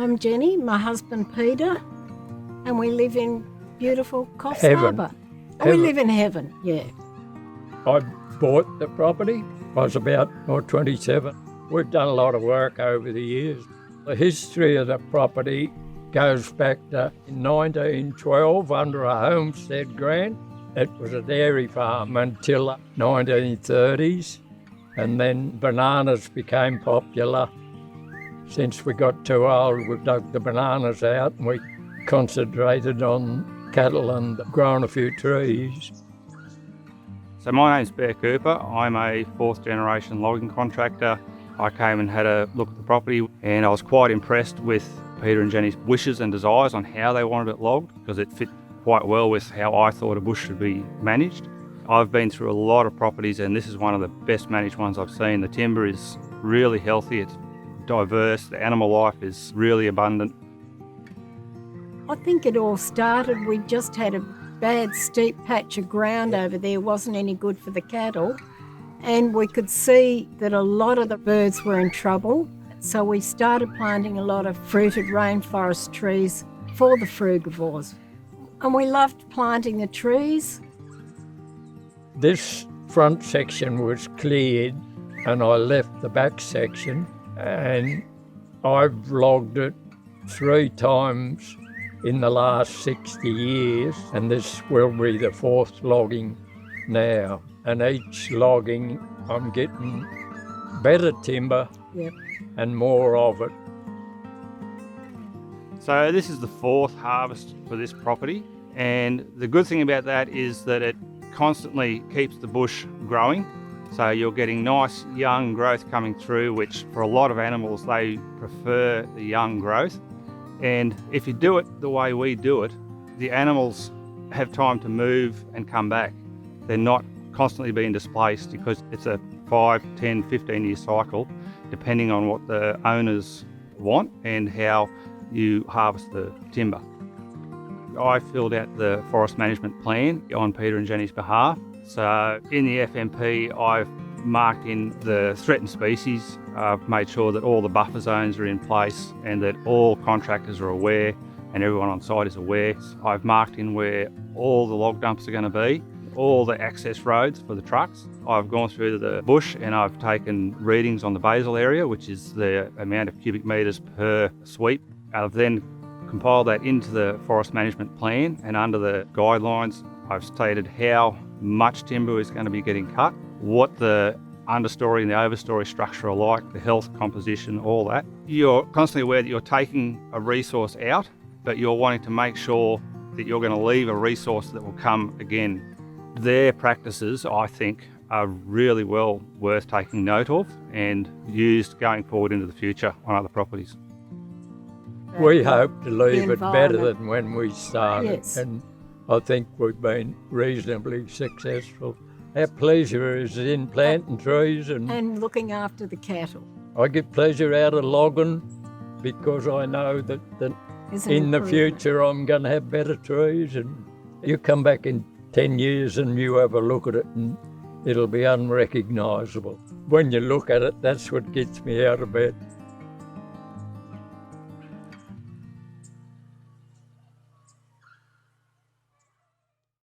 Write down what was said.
I'm Jenny, my husband Peter, and we live in beautiful Coffs Heaven. Harbour. We live in heaven, yeah. I bought the property. I was about 27. We've done a lot of work over the years. The history of the property goes back to 1912 under a homestead grant. It was a dairy farm until the 1930s, and then bananas became popular. Since we got too old, we dug the bananas out and we concentrated on cattle and growing a few trees. So my name's Bear Cooper. I'm a fourth generation logging contractor. I came and had a look at the property and I was quite impressed with Peter and Jenny's wishes and desires on how they wanted it logged, because it fit quite well with how I thought a bush should be managed. I've been through a lot of properties and this is one of the best managed ones I've seen. The timber is really healthy, it's diverse, the animal life is really abundant. I think it all started, we just had a bad steep patch of ground over there, wasn't any good for the cattle, and we could see that a lot of the birds were in trouble. So we started planting a lot of fruited rainforest trees for the frugivores. And we loved planting the trees. This front section was cleared and I left the back section, and I've logged it 3 times in the last 60 years, and this will be the 4th logging now. And each logging I'm getting better timber. Yep. And more of it. So this is the 4th harvest for this property, and the good thing about that is that it constantly keeps the bush growing. So you're getting nice young growth coming through, which for a lot of animals, they prefer the young growth. And if you do it the way we do it, the animals have time to move and come back. They're not constantly being displaced because it's a 5, 10, 15 year cycle, depending on what the owners want and how you harvest the timber. I filled out the forest management plan on Peter and Jenny's behalf. So in the FMP, I've marked in the threatened species. I've made sure that all the buffer zones are in place and that all contractors are aware and everyone on site is aware. I've marked in where all the log dumps are going to be, all the access roads for the trucks. I've gone through the bush and I've taken readings on the basal area, which is the amount of cubic metres per sweep. I've then compiled that into the forest management plan, and under the guidelines I've stated how much timber is going to be getting cut, what the understory and the overstory structure are like, the health composition, all that. You're constantly aware that you're taking a resource out, but you're wanting to make sure that you're going to leave a resource that will come again. Their practices, I think, are really well worth taking note of and used going forward into the future on other properties. We hope to leave it better environment. than when we started, Yes. and I think we've been reasonably successful. Our pleasure is in planting trees, And looking after the cattle. I get pleasure out of logging because I know that Isn't in the improvement. future I'm going to have better trees, and you come back in 10 years and you have a look at it and it'll be unrecognisable. When you look at it, that's what gets me out of bed.